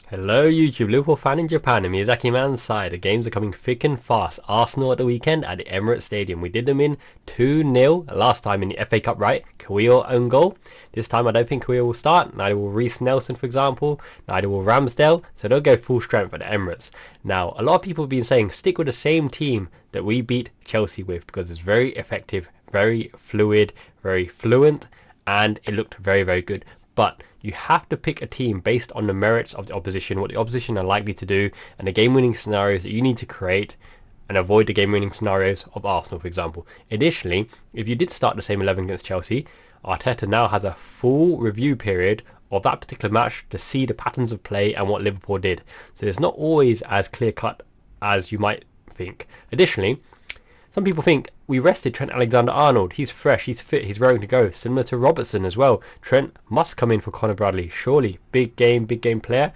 Hello YouTube, Liverpool fan in Japan and Miyazaki man's side. The games are coming thick and fast. Arsenal at the weekend at the Emirates Stadium. We did them in 2-0 last time in the FA Cup, right? Kawhi own goal. This time I don't think Kawhi will start. Neither will Reece Nelson, for example. Neither will Ramsdale. So they'll go full strength at the Emirates. Now, a lot of people have been saying stick with the same team that we beat Chelsea with because it's very effective, very fluid, very fluent, and it looked very, very good. But you have to pick a team based on the merits of the opposition, what the opposition are likely to do, and the game-winning scenarios that you need to create, and avoid the game-winning scenarios of Arsenal, for example. Additionally, if you did start the same 11 against Chelsea, Arteta now has a full review period of that particular match to see the patterns of play and what Liverpool did. So it's not always as clear-cut as you might think. Additionally, some people think we rested Trent Alexander-Arnold. He's fresh, he's fit, he's raring to go. Similar to Robertson as well. Trent must come in for Conor Bradley, surely. Big game player.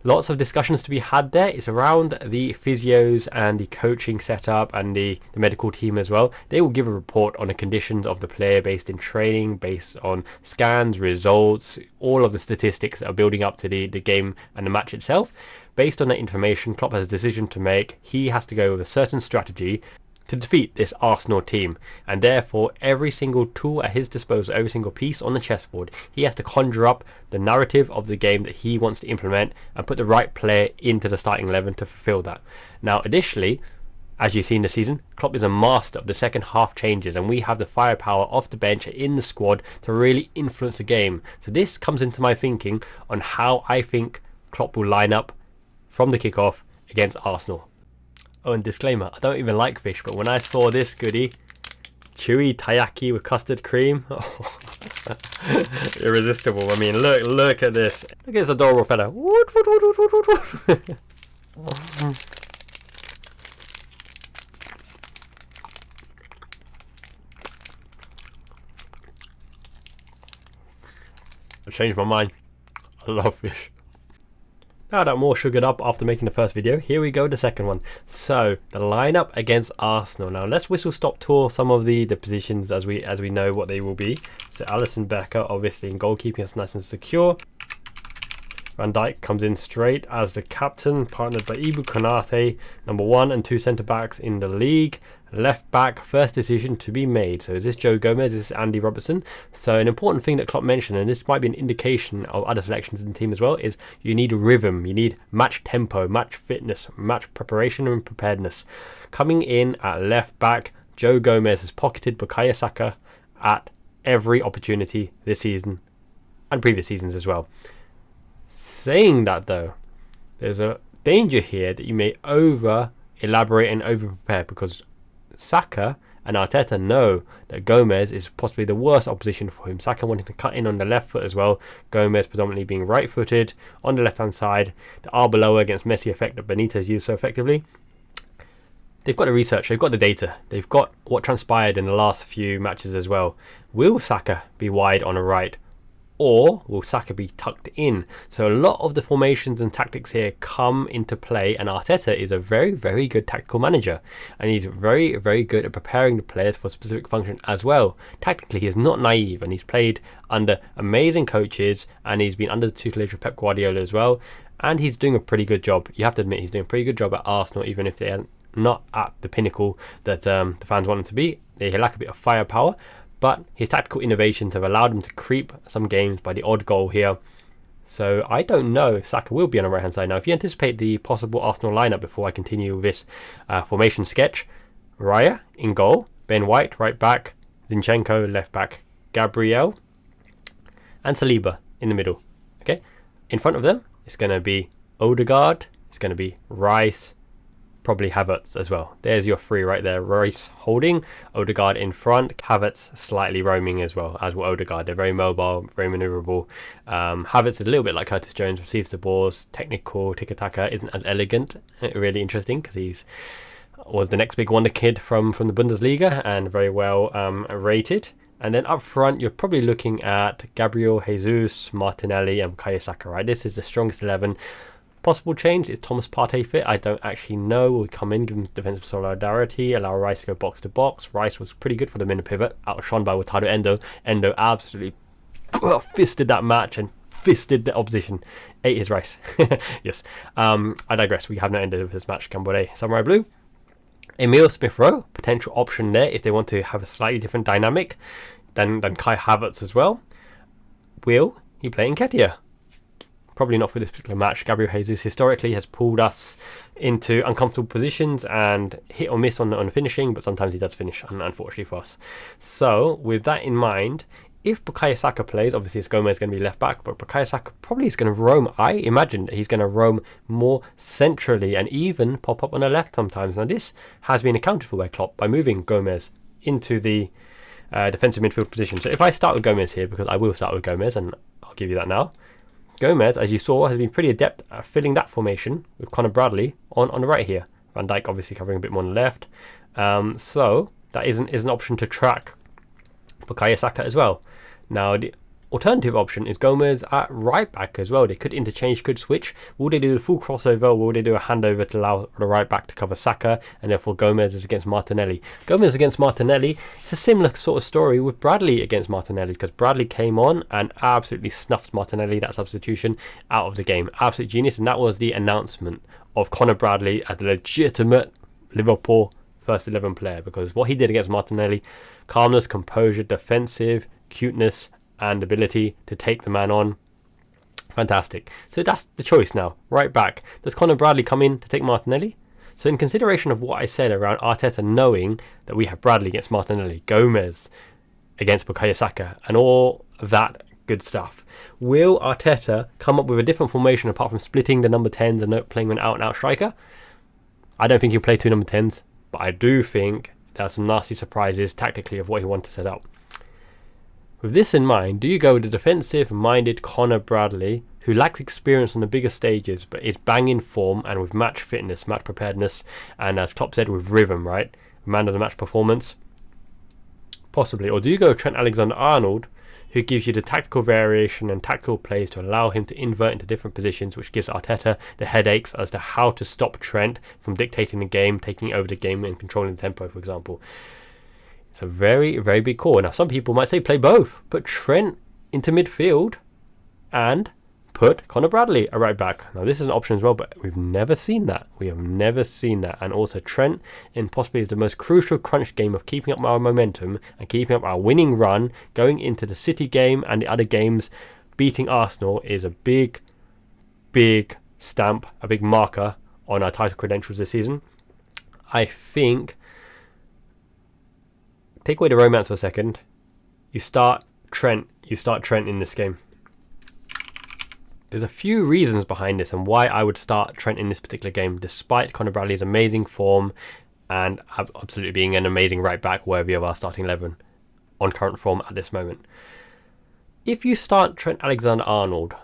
Lots of discussions to be had there. It's around the physios and the coaching setup and the medical team as well. They will give a report on the conditions of the player based in training, based on scans, results, all of the statistics that are building up to the game and the match itself. Based on that information, Klopp has a decision to make. He has to go with a certain strategy to defeat this Arsenal team, and therefore every single tool at his disposal, every single piece on the chessboard, he has to conjure up the narrative of the game that he wants to implement and put the right player into the starting 11 to fulfill that. Now additionally, as you see in the season, Klopp is a master of the second half changes, and we have the firepower off the bench in the squad to really influence the game. So this comes into my thinking on how I think Klopp will line up from the kickoff against Arsenal. Oh, and disclaimer, I don't even like fish, but when I saw this goodie, chewy taiyaki with custard cream, irresistible. I mean, look at this. Look at this adorable fella. I changed my mind. I love fish. Now that I'm all sugared up after making the first video, here we go, the second one. So the lineup against Arsenal. Now let's whistle stop tour some of the positions as we know what they will be. So Alisson, Becker, obviously in goalkeeping, is nice and secure. Van Dijk comes in straight as the captain, partnered by Ibu Konate, number 1 and 2 centre backs in the league. Left back, first decision to be made. So is this Joe Gomez? Is this Andy Robertson? So an important thing that Klopp mentioned, and this might be an indication of other selections in the team as well, is you need rhythm, you need match tempo, match fitness, match preparation and preparedness. Coming in at left back, Joe Gomez has pocketed Bukayo Saka at every opportunity this season and previous seasons as well. Saying that though, there's a danger here that you may over elaborate and over prepare, because Saka and Arteta know that Gomez is possibly the worst opposition for him. Saka wanting to cut in on the left foot as well. Gomez predominantly being right footed on the left hand side. The Arbeloa against Messi effect that Benitez used so effectively. They've got the research, they've got the data, they've got what transpired in the last few matches as well. Will Saka be wide on the right, or will Saka be tucked in? So a lot of the formations and tactics here come into play, and Arteta is a very, very good tactical manager, and he's very, very good at preparing the players for a specific function as well. Tactically, he is not naive, and he's played under amazing coaches, and he's been under the tutelage of Pep Guardiola as well, and he's doing a pretty good job. You have to admit, he's doing a pretty good job at Arsenal, even if they are not at the pinnacle that the fans want them to be. They lack a bit of firepower, but his tactical innovations have allowed him to creep some games by the odd goal here. So I don't know if Saka will be on the right hand side. Now if you anticipate the possible Arsenal lineup before I continue with this formation sketch: Raya in goal, Ben White right back, Zinchenko left back, Gabriel and Saliba in the middle. Okay, in front of them it's going to be Odegaard, it's going to be Rice, probably Havertz as well. There's your three right there. Rice holding, Odegaard in front, Havertz slightly roaming as well, as will Odegaard. They're very mobile, very manoeuvrable. Havertz is a little bit like Curtis Jones, receives the balls, technical, tiki-taka, isn't as elegant. Really interesting because he's was the next big wonder kid from the Bundesliga and very well rated. And then up front, you're probably looking at Gabriel, Jesus, Martinelli and Bukayo Saka, right? This is the strongest 11. Possible change is Thomas Partey fit. I don't actually know. We'll come in, give him defensive solidarity, allow Rice to go box to box. Rice was pretty good for them in the pivot, outshone by Endo. Endo absolutely fisted that match and fisted the opposition, ate his rice. Yes, I digress. We have no Endo of this match. Cambode, Samurai Blue. Emil Smith-Rowe, potential option there if they want to have a slightly different dynamic than Kai Havertz as well. Will he play Nketiah? Probably not for this particular match. Gabriel Jesus historically has pulled us into uncomfortable positions and hit or miss on the finishing, but sometimes he does finish, unfortunately for us. So with that in mind, if Bukayo Saka plays, obviously it's Gomez going to be left back, but Bukayo Saka probably is going to roam. I imagine that he's going to roam more centrally and even pop up on the left sometimes. Now this has been accounted for by Klopp by moving Gomez into the defensive midfield position. So if I start with Gomez here, because I will start with Gomez and I'll give you that now. Gomez, as you saw, has been pretty adept at filling that formation with Conor Bradley on the right here. Van Dijk obviously covering a bit more on the left. So that is an option to track Bukayo Saka as well. Now the alternative option is Gomez at right back as well. They could interchange, could switch. Will they do the full crossover, or will they do a handover to allow the right back to cover Saka, and therefore Gomez is against Martinelli? Gomez against Martinelli, it's a similar sort of story with Bradley against Martinelli, because Bradley came on and absolutely snuffed Martinelli, that substitution, out of the game. Absolute genius, and that was the announcement of Conor Bradley as the legitimate Liverpool first 11 player, because what he did against Martinelli, calmness, composure, defensive, cuteness, and ability to take the man on. Fantastic. So that's the choice now. Right back. Does Conor Bradley come in to take Martinelli? So in consideration of what I said around Arteta knowing that we have Bradley against Martinelli, Gomez against Bukayo Saka, and all that good stuff, will Arteta come up with a different formation apart from splitting the number 10s and not playing an out-and-out striker? I don't think he'll play two number 10s, but I do think there are some nasty surprises tactically of what he wants to set up. With this in mind, do you go with the defensive-minded Conor Bradley, who lacks experience on the bigger stages, but is banging form and with match fitness, match preparedness, and as Klopp said, with rhythm, right? Man of the match performance? Possibly. Or do you go Trent Alexander-Arnold, who gives you the tactical variation and tactical plays to allow him to invert into different positions, which gives Arteta the headaches as to how to stop Trent from dictating the game, taking over the game and controlling the tempo, for example. It's a very, very big call. Now, some people might say play both. Put Trent into midfield and put Conor Bradley at right back. Now, this is an option as well, but we've never seen that. We have never seen that. And also, Trent in possibly is the most crucial crunch game of keeping up our momentum and keeping up our winning run, going into the City game and the other games. Beating Arsenal is a big, big stamp, a big marker on our title credentials this season. I think... Take away the romance for a second. You start Trent in this game. There's a few reasons behind this and why I would start Trent in this particular game, despite Conor Bradley's amazing form and absolutely being an amazing right back worthy of our starting 11 on current form at this moment. If you start Trent Alexander-Arnold,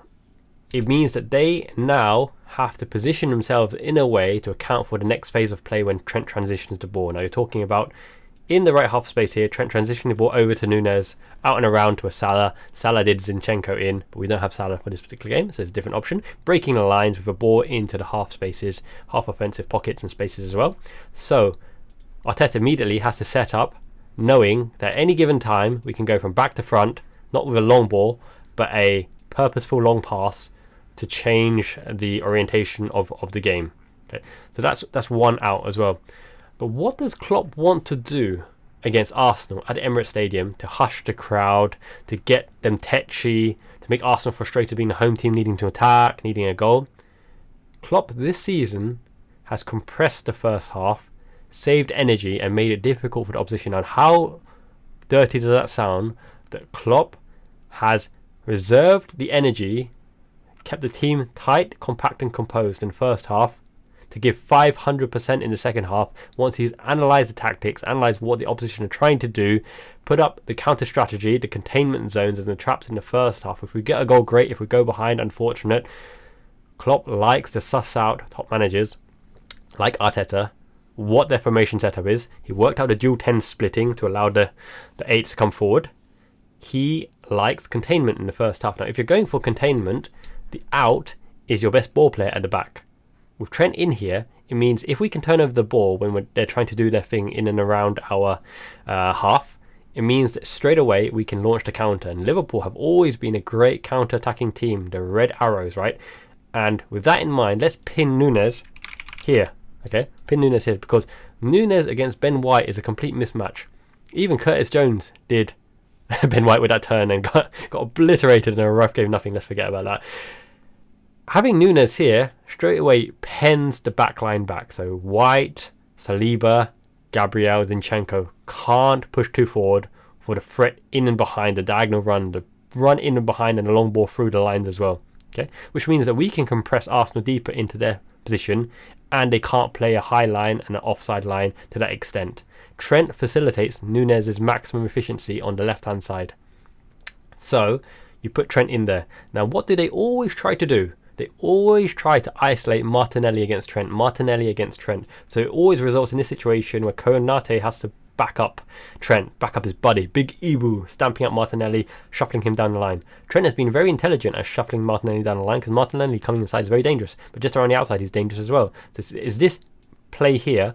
it means that they now have to position themselves in a way to account for the next phase of play when Trent transitions the ball. Now you're talking about in the right half space here, Trent transitioning the ball over to Nunez, out and around to a Salah. Salah did Zinchenko in, but we don't have Salah for this particular game, so it's a different option. Breaking the lines with a ball into the half spaces, half offensive pockets and spaces as well. So Arteta immediately has to set up, knowing that at any given time we can go from back to front, not with a long ball, but a purposeful long pass to change the orientation of the game. Okay, so that's one out as well. But what does Klopp want to do against Arsenal at the Emirates Stadium to hush the crowd, to get them tetchy, to make Arsenal frustrated being the home team needing to attack, needing a goal? Klopp this season has compressed the first half, saved energy and made it difficult for the opposition. And how dirty does that sound that Klopp has reserved the energy, kept the team tight, compact and composed in the first half, to give 500% in the second half once he's analysed the tactics, analysed what the opposition are trying to do, put up the counter strategy, the containment zones and the traps in the first half. If we get a goal, great. If we go behind, unfortunate. Klopp likes to suss out top managers like Arteta, what their formation setup is. He worked out the dual 10 splitting to allow the 8s to come forward. He likes containment in the first half. Now, if you're going for containment, the out is your best ball player at the back. With Trent in here, it means if we can turn over the ball when they're trying to do their thing in and around our half, it means that straight away we can launch the counter. And Liverpool have always been a great counter-attacking team, the Red Arrows, right? And with that in mind, let's pin Núñez here, okay? Pin Núñez here, because Núñez against Ben White is a complete mismatch. Even Curtis Jones did Ben White with that turn and got obliterated in a rough game. Nothing, let's forget about that. Having Núñez here straight away pens the back line back. So White, Saliba, Gabriel, Zinchenko can't push too forward for the threat in and behind, the diagonal run, the run in and behind, and the long ball through the lines as well. Okay, which means that we can compress Arsenal deeper into their position, and they can't play a high line and an offside line to that extent. Trent facilitates Núñez's maximum efficiency on the left-hand side. So you put Trent in there. Now, what do they always try to do? They always try to isolate Martinelli against Trent. So it always results in this situation where Konate has to back up Trent, back up his buddy, Big Ibu, stamping up Martinelli, shuffling him down the line. Trent has been very intelligent at shuffling Martinelli down the line, because Martinelli coming inside is very dangerous, but just around the outside he's dangerous as well. So is this play here,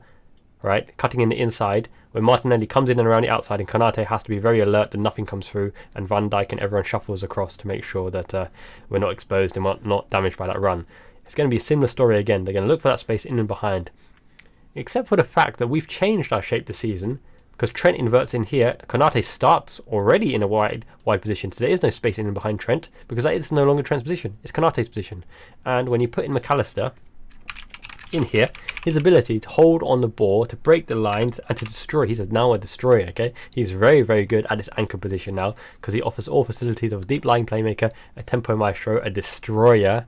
right, cutting in the inside, when Martinelli comes in and around the outside, and Konate has to be very alert that nothing comes through, and Van Dijk and everyone shuffles across to make sure that we're not exposed and not damaged by that run. It's going to be a similar story again. They're going to look for that space in and behind, except for the fact that we've changed our shape this season, because Trent inverts in here. Konate starts already in a wide position, so there is no space in and behind Trent, because that is no longer Trent's position, it's Konate's position. And when you put in McAllister in here, his ability to hold on the ball, to break the lines, and to destroy, he's now a destroyer, okay? He's very, very good at this anchor position now, because he offers all facilities of a deep lying playmaker, a tempo maestro, a destroyer,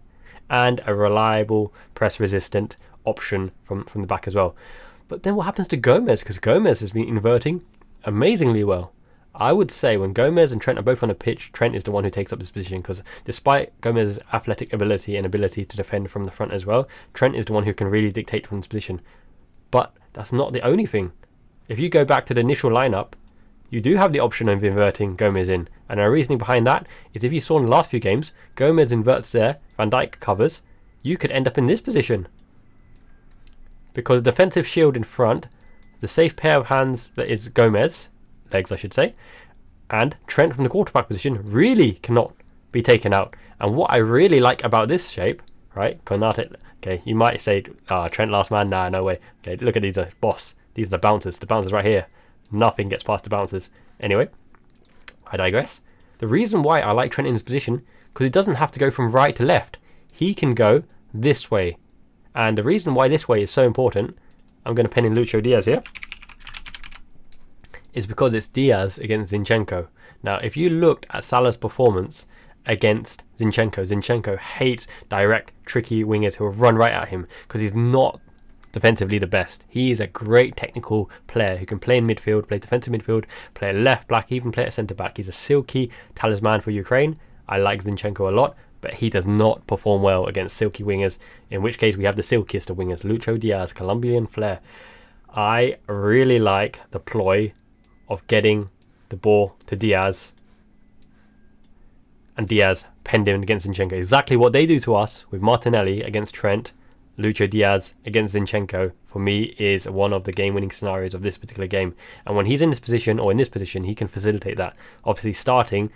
and a reliable press resistant option from the back as well. But then what happens to Gomez? Because Gomez has been inverting amazingly well. I would say when Gomez and Trent are both on the pitch, Trent is the one who takes up this position, because despite Gomez's athletic ability and ability to defend from the front as well, Trent is the one who can really dictate from this position. But that's not the only thing. If you go back to the initial lineup, you do have the option of inverting Gomez in. And our reasoning behind that is, if you saw in the last few games, Gomez inverts there, Van Dijk covers, you could end up in this position. Because the defensive shield in front, the safe pair of hands that is Gomez, legs I should say, and Trent from the quarterback position really cannot be taken out. And what I really like about this shape, right, Konate, okay, you might say, Trent last man, nah, no way. Okay, look at these, boss, these are the bouncers right here. Nothing gets past the bouncers. Anyway, I digress. The reason why I like Trent in this position, because he doesn't have to go from right to left. He can go this way. And the reason why this way is so important, I'm going to pen in Lucho Diaz here, is because it's Diaz against Zinchenko. Now, if you looked at Salah's performance against Zinchenko hates direct, tricky wingers who will run right at him, because he's not defensively the best. He is a great technical player who can play in midfield, play defensive midfield, play left back, even play at centre back. He's a silky talisman for Ukraine. I like Zinchenko a lot, but he does not perform well against silky wingers, in which case we have the silkiest of wingers, Lucho Diaz, Colombian flair. I really like the ploy of getting the ball to Diaz, and Diaz penned him against Zinchenko. Exactly what they do to us with Martinelli against Trent, Lucho Diaz against Zinchenko, for me, is one of the game-winning scenarios of this particular game. And when he's in this position, or in this position, he can facilitate that. Obviously starting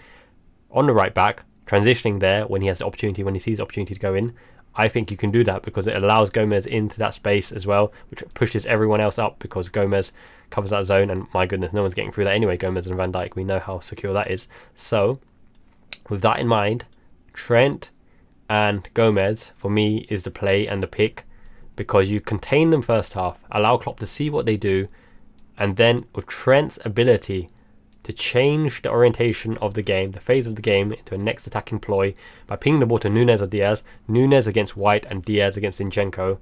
on the right back, transitioning there when he has the opportunity, when he sees the opportunity to go in. I think you can do that because it allows Gomez into that space as well, which pushes everyone else up, because Gomez covers that zone, and my goodness, no one's getting through that anyway. Gomez and Van Dijk, we know how secure that is. So with that in mind, Trent and Gomez for me is the play and the pick, because you contain them first half, allow Klopp to see what they do, and then with Trent's ability to change the orientation of the game, the phase of the game, into a next attacking ploy by pinging the ball to Núñez or Diaz, Núñez against White and Diaz against Zinchenko.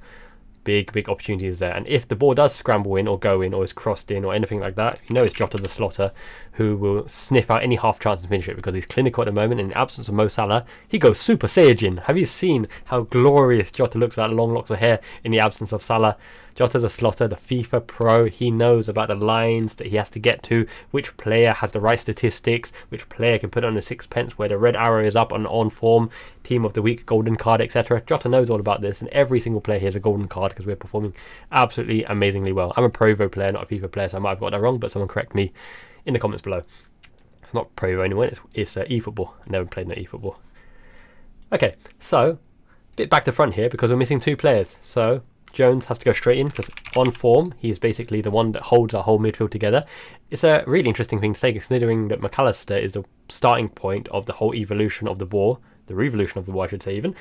Big opportunities there. And if the ball does scramble in or go in or is crossed in or anything like that, you know it's Jota the Slaughter who will sniff out any half chance to finish it, because he's clinical at the moment. In the absence of Mo Salah, he goes Super Saiyajin. Have you seen how glorious Jota looks with that long locks of hair in the absence of Salah? Jota the Slaughter, the FIFA pro, he knows about the lines that he has to get to, which player has the right statistics, which player can put on a sixpence where the red arrow is up on form, team of the week, golden card, etc. Jota knows all about this, and every single player here is a golden card because we're performing absolutely amazingly well. I'm a Provo player, not a FIFA player, so I might have got that wrong, but someone correct me in the comments below. It's not Pro anyone, it's eFootball. I never played no eFootball. Okay, so bit back to front here because we're missing 2 players. So Jones has to go straight in because on form, he's basically the one that holds our whole midfield together. It's a really interesting thing to say considering that McAllister is the starting point of the whole evolution of the ball, the revolution of the ball I should say even.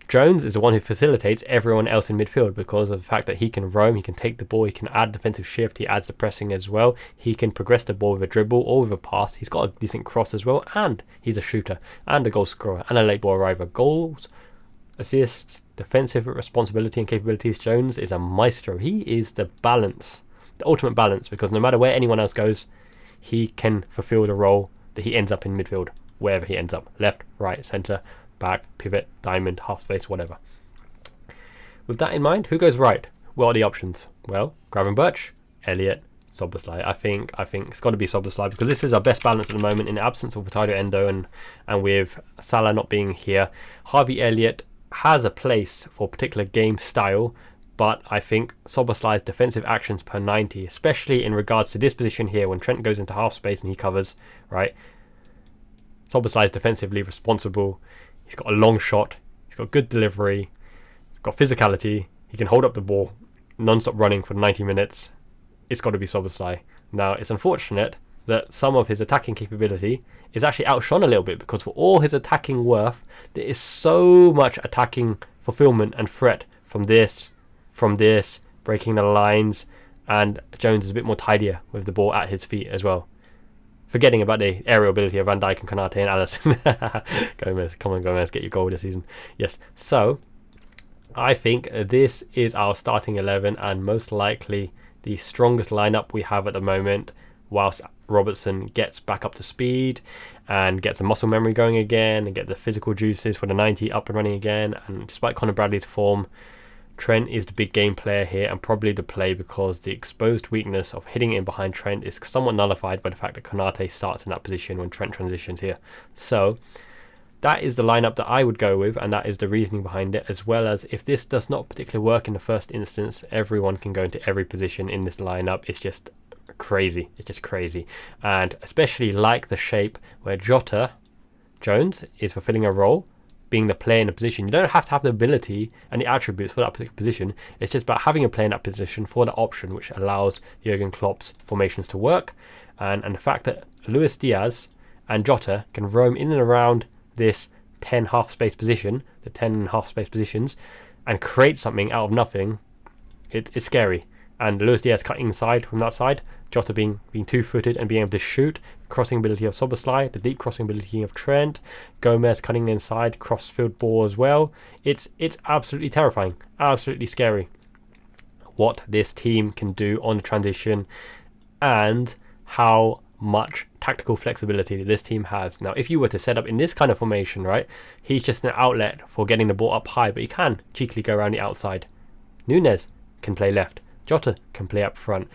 Jones is the one who facilitates everyone else in midfield because of the fact that he can roam, he can take the ball, he can add defensive shift, he adds the pressing as well. He can progress the ball with a dribble or with a pass. He's got a decent cross as well, and he's a shooter and a goal scorer and a late ball arriver. Goals, assists, defensive responsibility and capabilities. Jones is a maestro. He is the balance, the ultimate balance, because no matter where anyone else goes, he can fulfill the role that he ends up in midfield, wherever he ends up. Left, right, centre, back, pivot, diamond, half space, whatever. With that in mind, who goes right? What are the options? Well, Gravenberch, Elliott, Szoboszlai. I think it's got to be Szoboszlai because this is our best balance at the moment in the absence of Potato Endo and with Salah not being here. Harvey Elliott has a place for a particular game style, but I think Szoboszlai's defensive actions per 90, especially in regards to this position here when Trent goes into half space and he covers, right? Szoboszlai is defensively responsible. He's got a long shot. He's got good delivery. Got physicality. He can hold up the ball non-stop running for 90 minutes. It's got to be Szoboszlai. Now, it's unfortunate that some of his attacking capability is actually outshone a little bit because for all his attacking worth, there is so much attacking fulfillment and threat from this, breaking the lines, and Jones is a bit more tidier with the ball at his feet as well. Forgetting about the aerial ability of Van Dijk and Konate and Alisson. Gomez, come on Gomez, get your goal this season. Yes, so I think this is our starting 11 and most likely the strongest lineup we have at the moment whilst Robertson gets back up to speed and gets the muscle memory going again and get the physical juices for the 90 up and running again. And despite Conor Bradley's form, Trent is the big game player here and probably the play because the exposed weakness of hitting in behind Trent is somewhat nullified by the fact that Konate starts in that position when Trent transitions here. So that is the lineup that I would go with, and that is the reasoning behind it, as well as if this does not particularly work in the first instance, everyone can go into every position in this lineup. It's just crazy. It's just crazy. And especially like the shape where Jones is fulfilling a role, being the player in a position. You don't have to have the ability and the attributes for that particular position. It's just about having a player in that position for the option, which allows Jurgen Klopp's formations to work. And the fact that Luis Diaz and Jota can roam in and around this 10 half space position, the 10 half space positions, and create something out of nothing, it's scary. And Luis Diaz cutting inside from that side, Jota being two-footed and being able to shoot, crossing ability of Szoboszlai, the deep crossing ability of Trent, Gomez cutting inside, cross-field ball as well. It's absolutely terrifying, absolutely scary what this team can do on the transition and how much tactical flexibility that this team has. Now, if you were to set up in this kind of formation, right, he's just an outlet for getting the ball up high, but he can cheekily go around the outside. Nunez can play left. Jota can play up front.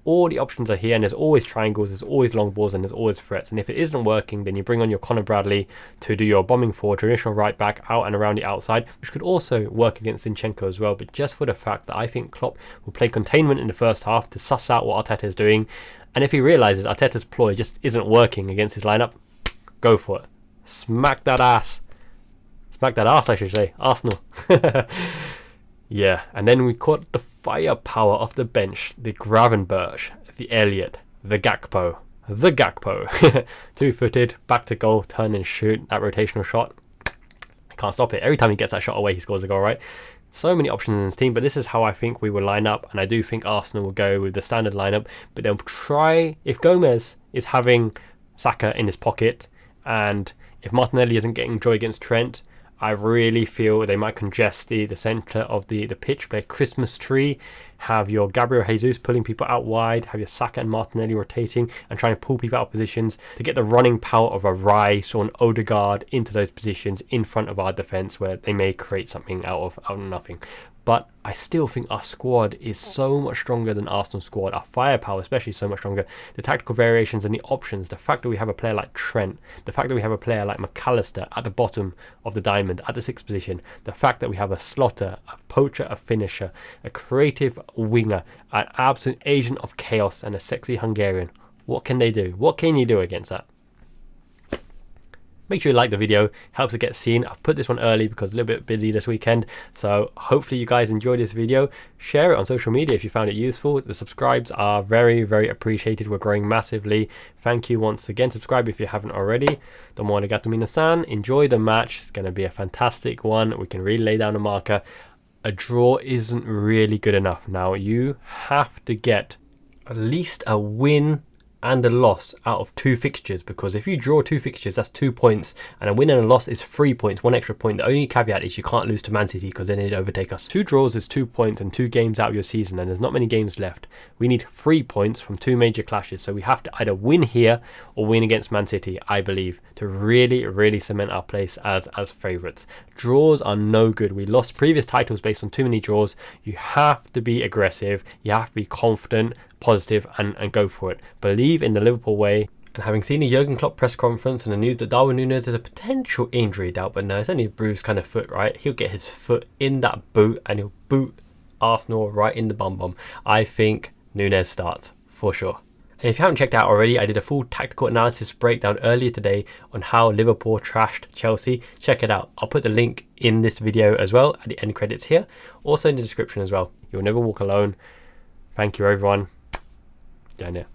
All the options are here, and there's always triangles, there's always long balls, and there's always threats. And if it isn't working, then you bring on your Conor Bradley to do your bombing forward, traditional right back out and around the outside, which could also work against Zinchenko as well. But just for the fact that I think Klopp will play containment in the first half to suss out what Arteta is doing. And if he realises Arteta's ploy just isn't working against his lineup, go for it. Smack that ass. Smack that ass, I should say. Arsenal. Yeah, and then we caught the firepower off the bench, the Gravenberch, the Elliott, the Gakpo. Two-footed, back to goal, turn and shoot, that rotational shot. I can't stop it. Every time he gets that shot away, he scores a goal, right? So many options in his team, but this is how I think we will line up, and I do think Arsenal will go with the standard lineup, but they'll try, if Gomez is having Saka in his pocket, and if Martinelli isn't getting joy against Trent, I really feel they might congest the centre of the pitch, play a Christmas tree, have your Gabriel Jesus pulling people out wide, have your Saka and Martinelli rotating and trying to pull people out of positions to get the running power of a Rice or an Odegaard into those positions in front of our defence where they may create something out of nothing. But I still think our squad is so much stronger than Arsenal's squad. Our firepower especially is so much stronger. The tactical variations and the options, the fact that we have a player like Trent, the fact that we have a player like McAllister at the bottom of the diamond at the 6th position, the fact that we have a slotter, a poacher, a finisher, a creative winger, an absolute agent of chaos and a sexy Hungarian. What can they do? What can you do against that? Make sure you like the video, helps it get seen. I've put this one early because a little bit busy this weekend, so hopefully you guys enjoyed this video. Share it on social media if you found it useful. The subscribes are very, very appreciated. We're growing massively. Thank you once again. Subscribe if you haven't already. Domo arigato minasan. Enjoy the match. It's going to be a fantastic one. We can really lay down a marker. A draw isn't really good enough. Now you have to get at least a win and a loss out of 2 fixtures, because if you draw 2 fixtures, that's 2 points, and a win and a loss is 3 points, 1 extra point. The only caveat is you can't lose to Man City, because then they'd overtake us. 2 draws is 2 points and 2 games out of your season, and there's not many games left. We need 3 points from 2 major clashes, so we have to either win here or win against Man City, I believe, to really, really cement our place as favourites. Draws are no good. We lost previous titles based on too many draws. You have to be aggressive, you have to be confident, positive, and go for it. Believe in the Liverpool way. And having seen the Jurgen Klopp press conference and the news that Darwin Núñez has a potential injury doubt, but no, it's only a bruised kind of foot, right? He'll get his foot in that boot and he'll boot Arsenal right in the bum. I think Núñez starts for sure. And if you haven't checked out already, I did a full tactical analysis breakdown earlier today on how Liverpool trashed Chelsea. Check it out. I'll put the link in this video as well at the end credits here, also in the description as well. You'll never walk alone. Thank you everyone. Down there.